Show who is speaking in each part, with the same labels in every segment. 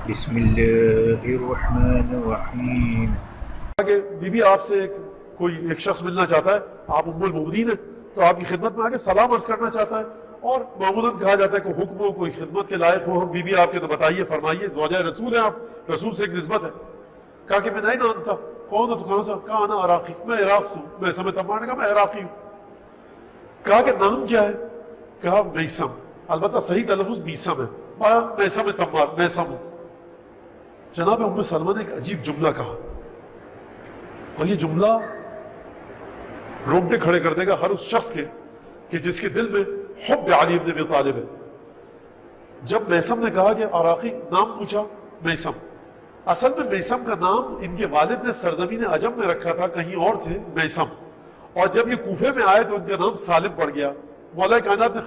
Speaker 1: بسم اللہ الرحمن الرحیم۔
Speaker 2: کہ بی بی آپ سے کوئی ایک شخص ملنا چاہتا ہے، آپ ام المؤمنین ہیں تو آپ کی خدمت میں آ کے سلام عرض کرنا چاہتا ہے، اور معمولاً کہا جاتا ہے کہ حکم ہو، کوئی خدمت کے لائق ہو ہم بی بی آپ کے، تو بتائیے، فرمائیے، زوجہ رسول ہیں آپ، رسول سے ایک نسبت ہے۔ کہا کہ میں نہیں جانتا کون ہے، تو کہاں سے؟ کہا انا عراقی، میں عراق سے ہوں۔ میں سمجھ تمام نے کہا میں عراقی ہوں۔ کہا کہ نام کیا ہے؟ کہا میسم، البتہ صحیح تلفظ میسم ہے، میسم تمار، میسم ہوں۔ جناب ام سلمہ نے ایک عجیب جملہ کہا، اور یہ جملہ رونگٹے کھڑے کر دے گا ہر اس شخص کے کہ جس کے دل میں حب علی ابن ابی طالب ہے۔ جب میسم نے کہا کہ عراقی، نام پوچھا میسم، اصل میں میسم کا نام ان کے والد نے سرزمین عجم میں رکھا تھا، کہیں اور تھے میسم، اور جب یہ کوفے میں آئے تو ان کا نام سالم پڑ گیا۔ مولا کائنات نے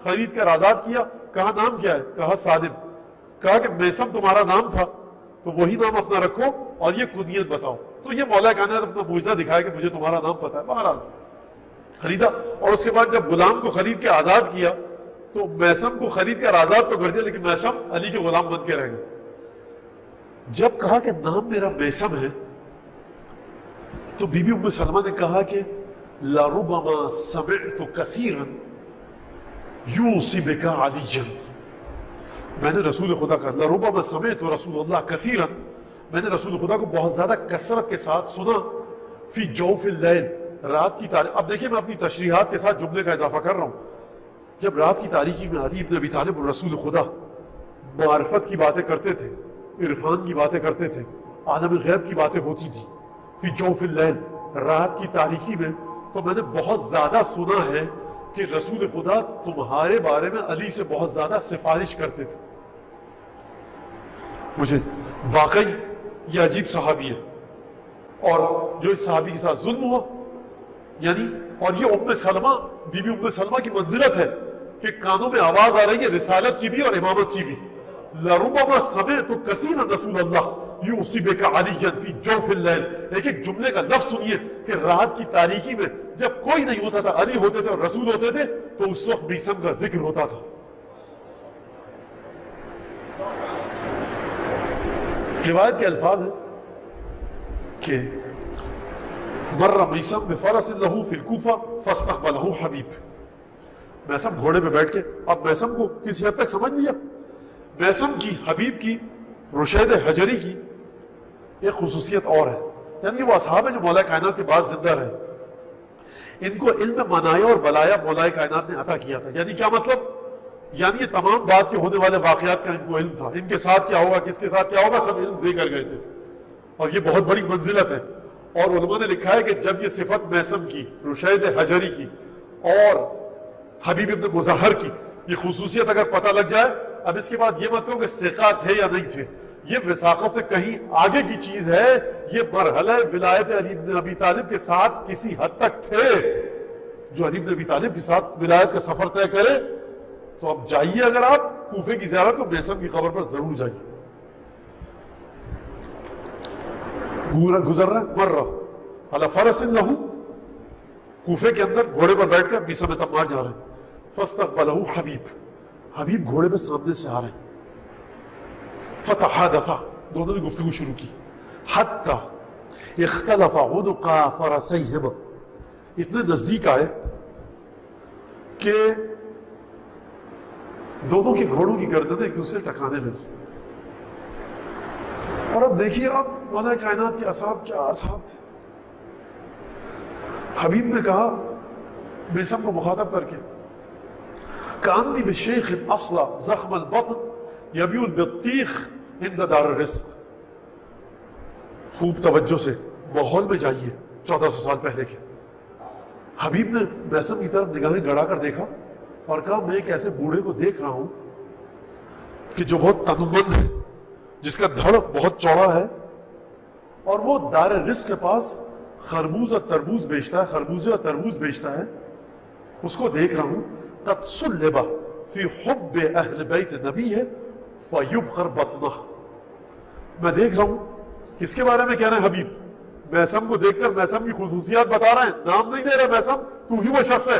Speaker 2: خرید کر آزاد کیا۔ کہا نام کیا ہے؟ کہا سالم۔ کہا کہ میسم تمہارا نام تھا تو وہی نام اپنا رکھو اور یہ کنیت بتاؤ۔ تو یہ مولا کائنات اپنا معجزہ دکھایا کہ مجھے تمہارا نام پتا ہے۔ بہرحال خریدا، اور اس کے بعد جب غلام کو خرید کے آزاد کیا تو میسم کو خرید کر آزاد تو کر دیا، لیکن میسم علی کے غلام بن کے رہ گئے۔ جب کہا کہ نام میرا میسم ہے تو بی بی ام سلمہ نے کہا کہ لَرُبَمَا سَمِعْتُ كَثِيرًا يُوصِي بِكَ عَلِيًّا، میں نے رسول خدا کا لَرُبَمَا سَمِعْتُ رسول اللہ كَثِيرًا، میں نے رسول خدا کو بہت زیادہ کثرت کے ساتھ سنا، فی جوف اللیل، رات کی تاریخ۔ اب دیکھیں میں اپنی تشریحات کے ساتھ جملے کا اضافہ کر رہا ہوں۔ جب رات کی تاریکی میں علی ابن ابی طالب رسول خدا معرفت کی باتیں کرتے تھے، عرفان کی باتیں کرتے تھے، عالم غیب کی باتیں ہوتی تھی، فی جوف اللیل، رات کی تاریکی میں، تو میں نے بہت زیادہ سنا ہے کہ رسول خدا تمہارے بارے میں علی سے بہت زیادہ سفارش کرتے تھے۔ مجھے واقعی یہ عجیب صحابی ہے، اور جو اس صحابی کے ساتھ ظلم ہوا، یعنی، اور یہ ام سلمہ، بی بی ام سلمہ کی منزلت ہے کہ کانوں میں آواز آ رہی ہے رسالت کی بھی اور امامت کی بھی۔ لَرُبَمَا سَمِعْتُ كَثِيرًا رسول اللہ يُوصِي بِكَ عَلِيًّا فِي جَوْفِ اللَّيْلِ، ایک ایک جملے کا لفظ سنیے کہ رات کی تاریکی میں جب کوئی نہیں ہوتا تھا، علی ہوتے تھے اور رسول ہوتے تھے، تو اس وقت میسم کا ذکر ہوتا تھا۔ روایت کے الفاظ ہیں کہ مر میسم بفرس لہ فی الکوفہ فاستقبلہ حبیب، میسم گھوڑے پہ بیٹھ کے، اب میسم کو کسی حد تک سمجھ لیا۔ میسم کی، حبیب کی، رشید حجری کی ایک خصوصیت اور ہے، یعنی وہ اصحاب ہیں جو مولا کائنات کے بعد زندہ رہے، ان کو علم منایا اور بلایا مولا کائنات نے عطا کیا تھا۔ یعنی کیا مطلب؟ یعنی یہ تمام بعد کے ہونے والے واقعات کا ان کو علم تھا، ان کے ساتھ کیا ہوگا، کس کے ساتھ کیا ہوگا، سب علم دے کر گئے تھے، اور یہ بہت بڑی منزلت ہے۔ اور علماء نے لکھا ہے کہ جب یہ صفت میسم کی، رشید حجری کی اور حبیب ابن مظہر کی یہ خصوصیت اگر پتہ لگ جائے، اب اس کے بعد یہ مت کہو کہ ثقہ تھے یا نہیں تھے، یہ وثاقت سے کہیں آگے کی چیز ہے، یہ مرحلہ ولایت علی بن ابی طالب کے ساتھ کسی حد تک تھے۔ جو علی بن ابی طالب کے ساتھ ولایت کا سفر طے کرے تو اب جائیے، اگر آپ کوفے کی زیارت کو، میسم کی قبر پر ضرور جائیے۔ گزر رہا ہے، مر رہا علی فرس لہ، کوفے کے اندر گھوڑے پر بیٹھ کر میسم تمار جا رہے ہیں، فاستقبلہ حبیب، حبیب گھوڑے پہ سامنے سے آ رہے ہیں، فتحادثا، دونوں نے گفتگو شروع کی، حتی اختلف عنقا فرسیہما، اتنے نزدیک آئے کہ دونوں کے گھوڑوں کی گردنیں ایک دوسرے ٹکرانے لگی۔ اور اب دیکھیے، اب مولا کائنات کے اصحاب کیا اصحاب تھے۔ حبیب نے کہا میسم کو مخاطب کر کے، کأنی بشیخ اصلا زخم البطن یبیل بالطیخ عند دار الرزق، خوب توجہ سے ماحول میں جائیے 1400 سال پہلے کے۔ حبیب نے میسم کی طرف نگاہیں گڑا کر دیکھا اور کہا میں ایک ایسے بوڑھے کو دیکھ رہا ہوں کہ جو بہت تنومند ہے، جس کا دھڑ بہت چوڑا ہے، اور وہ دار رزق کے پاس خربوز اور تربوز بیچتا ہے، خربوزے اور تربوز بیچتا ہے، اس کو دیکھ رہا ہوں۔ قد صلب فی حب اہل بیت نبی ہے فیبخر بطنہ، میں دیکھ رہا ہوں کس کے بارے میں کہہ رہے ہیں حبیب؟ میسم کو دیکھ کر میسم کی خصوصیات بتا رہے ہیں، نام نہیں دے رہے میسم، تو ہی وہ شخص ہے۔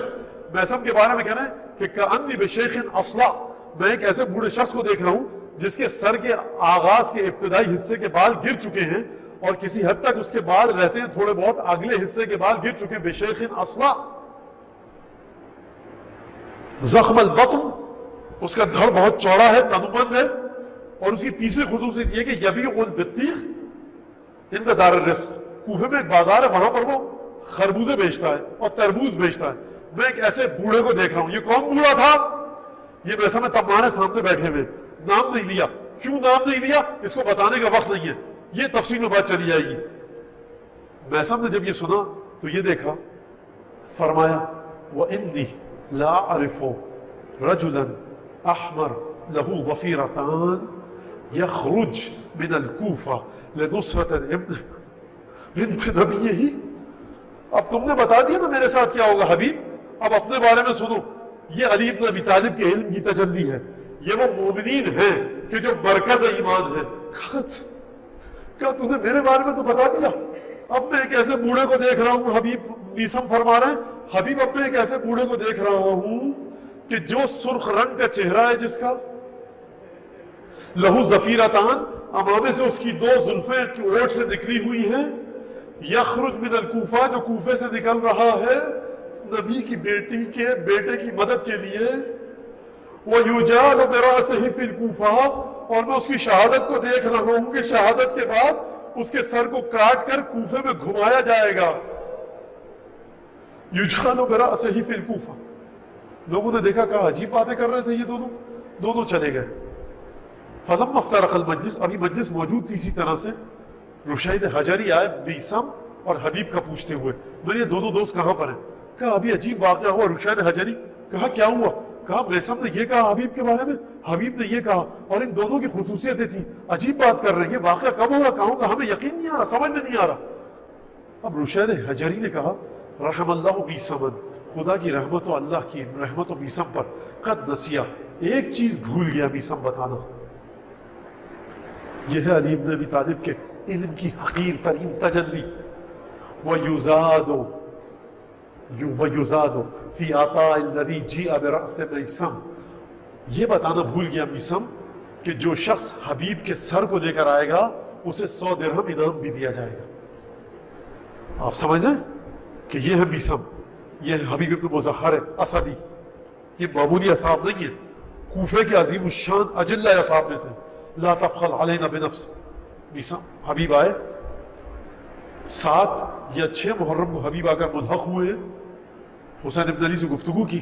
Speaker 2: میسم کے بارے میں کہہ رہے ہیں کہ کأنی بشیخ اصلا، میں ایک ایسے بوڑھے شخص کو دیکھ رہا ہوں جس کے سر کے آغاز کے ابتدائی حصے کے بال گر چکے ہیں اور کسی حد تک اس کے بال رہتے ہیں تھوڑے بہت اگلے حصے کے بال گر چکے ہیں، بشیخ اصلا، زخم البطن، اس کا دھڑ بہت چوڑا ہے، تنومند ہے، اور اس کی تیسری خصوصیت یہ کہ یبیع البطیخ عند دار الرزق، کوفے میں ایک بازار ہے، وہاں پر وہ خربوزے بیچتا ہے اور تربوز بیچتا ہے۔ میں ایک ایسے بوڑھے کو دیکھ رہا ہوں، یہ کون بوڑھا تھا؟ یہ ویسا میں تمہارے سامنے بیٹھے ہوئے، نام نہیں لیا، کیوں نام نہیں لیا اس کو بتانے کا وقت نہیں ہے، یہ تفصیل میں بات چلی جائے گی۔ میثم نے جب یہ سنا تو یہ دیکھا، فرمایا وَإِنِّي لَا أَعْرِفُ رَجُلًا أَحْمَرَ لَهُ ظَفِيرَتَانِ يَخْرُجْ مِنَ الْكُوفَةِ لِنُصْرَةِ بنت نبیہ۔ اب تم نے بتا دیا نا میرے ساتھ کیا ہوگا حبیب، اب اپنے بارے میں سنو۔ یہ علی بن ابی طالب کے علم کی تجلی ہے، یہ وہ مومنین ہیں کہ جو مرکز ایمان ہے۔ کہا تو نے میرے بارے میں تو بتا دیا، اب میں ایک ایسے بوڑھے کو دیکھ رہا ہوں، حبیب میثم فرما رہے ہیں، حبیب اب میں ایک ایسے بوڑھے کو دیکھ رہا ہوں کہ جو سرخ رنگ کا چہرہ ہے، جس کا لہو ظفیرتان، امامے سے اس کی دو زلفیں کی اوٹ سے نکلی ہوئی ہیں، یخرج من الکوفہ، جو کوفے سے نکل رہا ہے نبی کی بیٹے کی مدد کے لیے، وَيُجَالُ بِرَأْسِهِ فِي الْكُوفَةِ، اور میں اس کی شہادت کو دیکھ رہا ہوں کہ شہادت کے بعد اس کے سر کو کاٹ کر کوفے میں گھمایا جائے گا۔ يُجَالُ بِرَأْسِهِ فِي الْكُوفَةِ، لوگوں نے دیکھا، کہا عجیب باتیں کر رہے تھے یہ دونوں چلے گئے۔ فَلَمَّا افْتَرَقَ الْمَجْلِسُ، ابھی مجلس موجود تھی اسی طرح سے، رشید حجری آئے میثم اور حبیب کا پوچھتے ہوئے، میرے یہ دونوں دوست کہاں پر ہیں؟ کہا ابھی عجیب واقعہ ہوا۔ رشید حجری کہا کیا ہوا؟ کہا میثم نے یہ کہا حبیب کے بارے میں، حبیب نے یہ کہا، اور ان دونوں کی خصوصیتیں تھیں، عجیب بات کر رہے ہیں، یہ واقعہ کب ہوگا، کہاں ہوگا، ہمیں یقین نہیں آ رہا، سمجھ میں نہیں آ رہا۔ اب رشید حجری نے کہا رحم اللہ میثمن، خدا کی رحمت و اللہ کی رحمت و میثم پر، قد نسیا، ایک چیز بھول گیا میثم بتانا۔ یہ ہے علی بن ابی طالب کے علم کی حقیر ترین تجلی۔ وَيُزَادُ فِي عَطَاءِ الَّذِي جِیَ بِرَأْسِ میثم، یہ بتانا بھول گیا میثم کہ جو شخص حبیب کے سر کو لے کر آئے گا اسے 100 درہم انعام بھی دیا جائے گا۔ آپ سمجھ رہے ہیں کہ یہ ہے میثم، یہ ہے حبیب ابن مظہر اسدی، یہ معمولی اصحاب نہیں ہے، کوفے کے عظیم الشان اجلہ اصحاب میں سے، لا تبخل علینا بنفس۔ میثم حبیب آئے، 7 یا 6 محرم کو حبیب آ کر ملحق ہوئے، حسین ابن علی سے گفتگو کی،